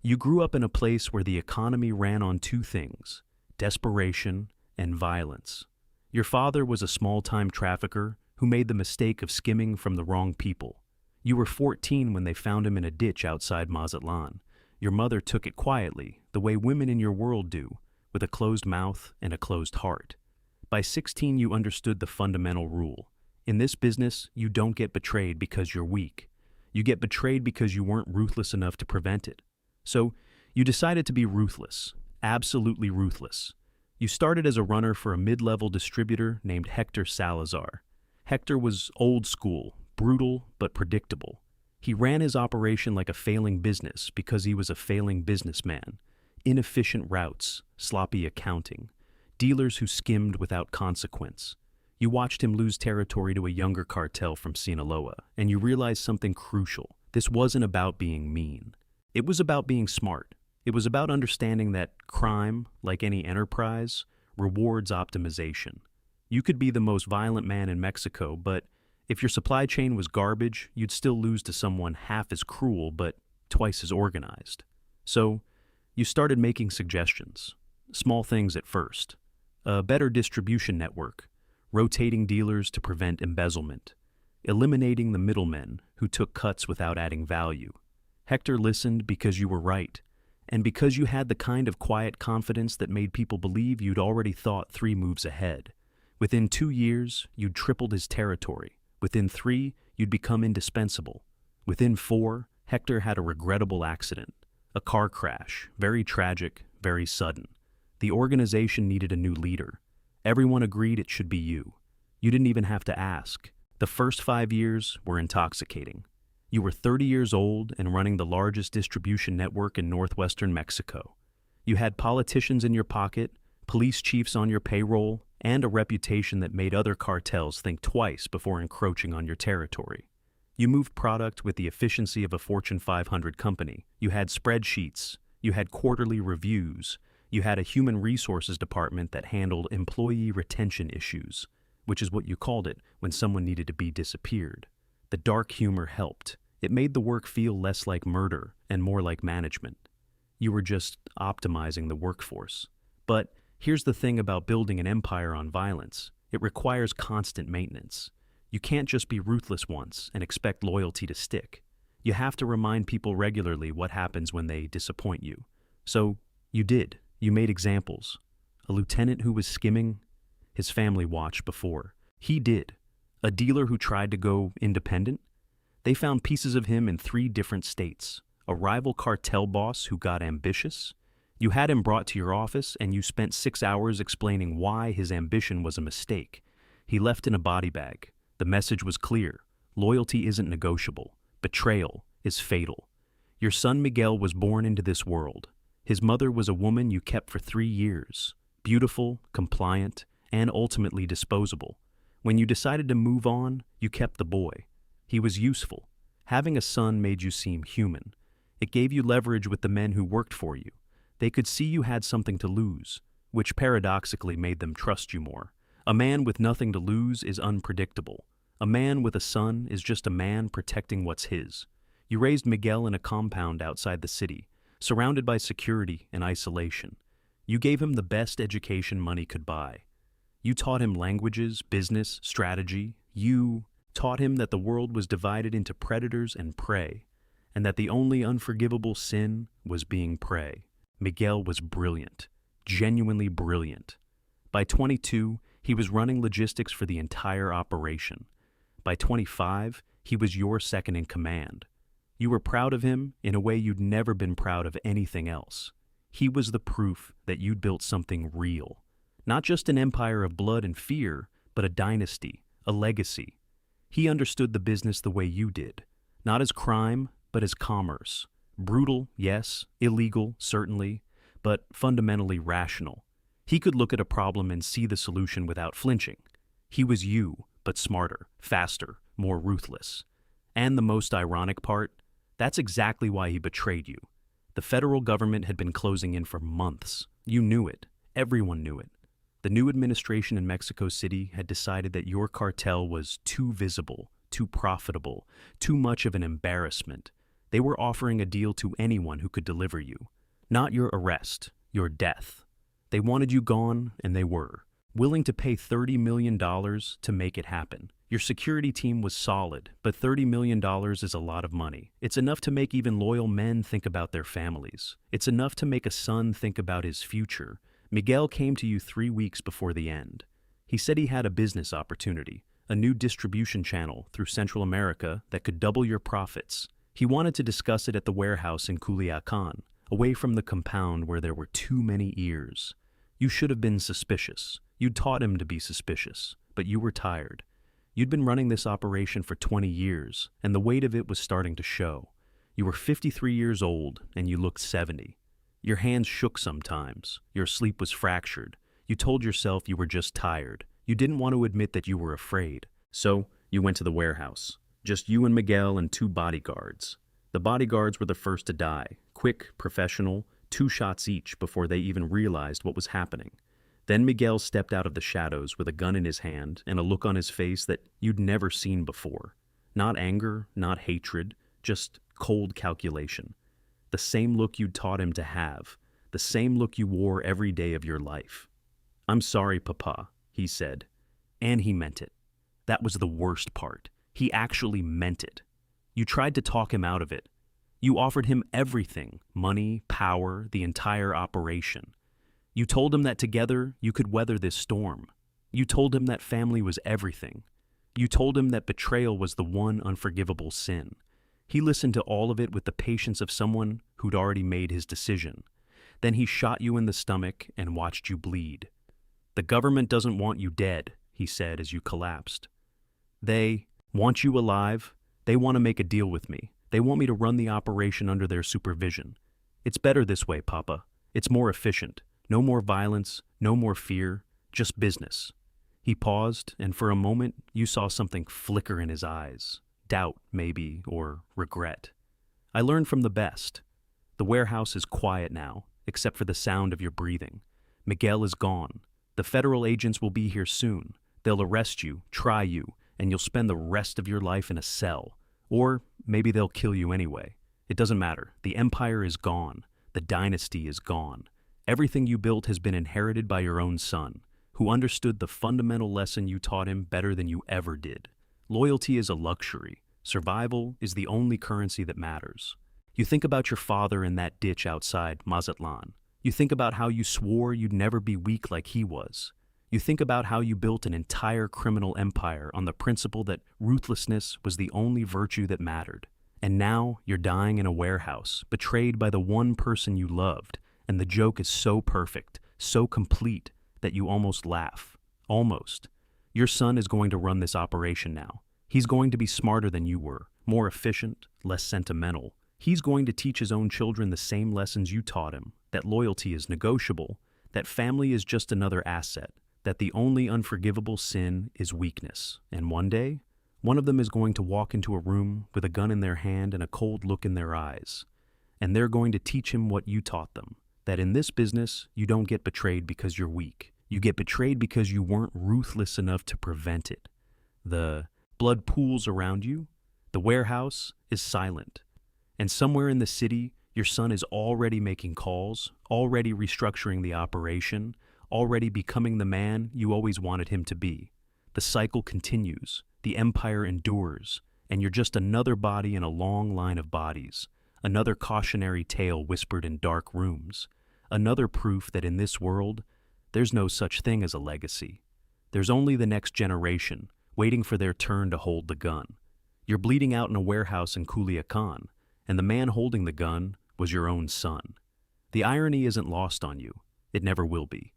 You grew up in a place where the economy ran on two things: desperation and violence. Your father was a small-time trafficker who made the mistake of skimming from the wrong people. You were 14 when they found him in a ditch outside Mazatlan. Your mother took it quietly, the way women in your world do, with a closed mouth and a closed heart. By 16, you understood the fundamental rule. In this business, you don't get betrayed because you're weak. You get betrayed because you weren't ruthless enough to prevent it. So, you decided to be ruthless, absolutely ruthless. You started as a runner for a mid-level distributor named Hector Salazar. Hector was old school, brutal, but predictable. He ran his operation like a failing business because he was a failing businessman. Inefficient routes, sloppy accounting, dealers who skimmed without consequence. You watched him lose territory to a younger cartel from Sinaloa, and you realized something crucial. This wasn't about being mean. It was about being smart. It was about understanding that crime, like any enterprise, rewards optimization. You could be the most violent man in Mexico, but if your supply chain was garbage, you'd still lose to someone half as cruel but twice as organized. So, you started making suggestions. Small things at first. A better distribution network, rotating dealers to prevent embezzlement, eliminating the middlemen who took cuts without adding value. Hector listened because you were right, and because you had the kind of quiet confidence that made people believe you'd already thought 3 moves ahead. Within 2 years, you'd tripled his territory. Within 3, you'd become indispensable. Within 4, Hector had a regrettable accident. A car crash, very tragic, very sudden. The organization needed a new leader. Everyone agreed it should be you. You didn't even have to ask. The first 5 years were intoxicating. You were 30 years old and running the largest distribution network in northwestern Mexico. You had politicians in your pocket, police chiefs on your payroll, and a reputation that made other cartels think twice before encroaching on your territory. You moved product with the efficiency of a Fortune 500 company. You had spreadsheets. You had quarterly reviews. You had a human resources department that handled employee retention issues, which is what you called it when someone needed to be disappeared. The dark humor helped. It made the work feel less like murder and more like management. You were just optimizing the workforce. But here's the thing about building an empire on violence. It requires constant maintenance. You can't just be ruthless once and expect loyalty to stick. You have to remind people regularly what happens when they disappoint you. So, you did. You made examples. A lieutenant who was skimming, his family watched before. He did. A dealer who tried to go independent, they found pieces of him in 3 different states. A rival cartel boss who got ambitious. You had him brought to your office and you spent 6 hours explaining why his ambition was a mistake. He left in a body bag. The message was clear. Loyalty isn't negotiable. Betrayal is fatal. Your son Miguel was born into this world. His mother was a woman you kept for 3 years. Beautiful, compliant, and ultimately disposable. When you decided to move on, you kept the boy. He was useful. Having a son made you seem human. It gave you leverage with the men who worked for you. They could see you had something to lose, which paradoxically made them trust you more. A man with nothing to lose is unpredictable. A man with a son is just a man protecting what's his. You raised Miguel in a compound outside the city, surrounded by security and isolation. You gave him the best education money could buy. You taught him languages, business, strategy. You taught him that the world was divided into predators and prey, and that the only unforgivable sin was being prey. Miguel was brilliant, genuinely brilliant. By 22, he was running logistics for the entire operation. By 25, he was your second in command. You were proud of him in a way you'd never been proud of anything else. He was the proof that you'd built something real. Not just an empire of blood and fear, but a dynasty, a legacy. He understood the business the way you did, not as crime, but as commerce. Brutal, yes, illegal, certainly, but fundamentally rational. He could look at a problem and see the solution without flinching. He was you, but smarter, faster, more ruthless. And the most ironic part, that's exactly why he betrayed you. The federal government had been closing in for months. You knew it. Everyone knew it. The new administration in Mexico City had decided that your cartel was too visible, too profitable, too much of an embarrassment. They were offering a deal to anyone who could deliver you. Not your arrest, your death. They wanted you gone, and they were willing to pay $30 million to make it happen. Your security team was solid, but $30 million is a lot of money. It's enough to make even loyal men think about their families. It's enough to make a son think about his future. Miguel came to you 3 weeks before the end. He said he had a business opportunity, a new distribution channel through Central America that could double your profits. He wanted to discuss it at the warehouse in Culiacan, away from the compound where there were too many ears. You should have been suspicious. You'd taught him to be suspicious, but you were tired. You'd been running this operation for 20 years, and the weight of it was starting to show. You were 53 years old, and you looked 70. Your hands shook sometimes. Your sleep was fractured. You told yourself you were just tired. You didn't want to admit that you were afraid. So, you went to the warehouse. Just you and Miguel and 2 bodyguards. The bodyguards were the first to die. Quick, professional, 2 shots each before they even realized what was happening. Then Miguel stepped out of the shadows with a gun in his hand and a look on his face that you'd never seen before. Not anger, not hatred, just cold calculation. The same look you'd taught him to have, the same look you wore every day of your life. "I'm sorry, Papa," he said. And he meant it. That was the worst part. He actually meant it. You tried to talk him out of it. You offered him everything, money, power, the entire operation. You told him that together you could weather this storm. You told him that family was everything. You told him that betrayal was the one unforgivable sin. He listened to all of it with the patience of someone who'd already made his decision. Then he shot you in the stomach and watched you bleed. "The government doesn't want you dead," he said as you collapsed. "They want you alive. They want to make a deal with me. They want me to run the operation under their supervision. It's better this way, Papa. It's more efficient. No more violence, no more fear, just business." He paused, and for a moment you saw something flicker in his eyes. Doubt, maybe, or regret. "I learned from the best. The warehouse is quiet now, except for the sound of your breathing. Miguel is gone. The federal agents will be here soon. They'll arrest you, try you, and you'll spend the rest of your life in a cell. Or maybe they'll kill you anyway. It doesn't matter. The empire is gone. The dynasty is gone. Everything you built has been inherited by your own son, who understood the fundamental lesson you taught him better than you ever did. Loyalty is a luxury. Survival is the only currency that matters. You think about your father in that ditch outside Mazatlan. You think about how you swore you'd never be weak like he was. You think about how you built an entire criminal empire on the principle that ruthlessness was the only virtue that mattered. And now you're dying in a warehouse, betrayed by the one person you loved, and the joke is so perfect, so complete, that you almost laugh. Almost. Your son is going to run this operation now. He's going to be smarter than you were, more efficient, less sentimental. He's going to teach his own children the same lessons you taught him, that loyalty is negotiable, that family is just another asset, that the only unforgivable sin is weakness. And one day, one of them is going to walk into a room with a gun in their hand and a cold look in their eyes. And they're going to teach him what you taught them, that in this business, you don't get betrayed because you're weak. You get betrayed because you weren't ruthless enough to prevent it. The blood pools around you. The warehouse is silent. And somewhere in the city, your son is already making calls, already restructuring the operation, already becoming the man you always wanted him to be. The cycle continues, the empire endures, and you're just another body in a long line of bodies, another cautionary tale whispered in dark rooms, another proof that in this world, there's no such thing as a legacy. There's only the next generation, waiting for their turn to hold the gun. You're bleeding out in a warehouse in Culiacan, and the man holding the gun was your own son. The irony isn't lost on you. It never will be.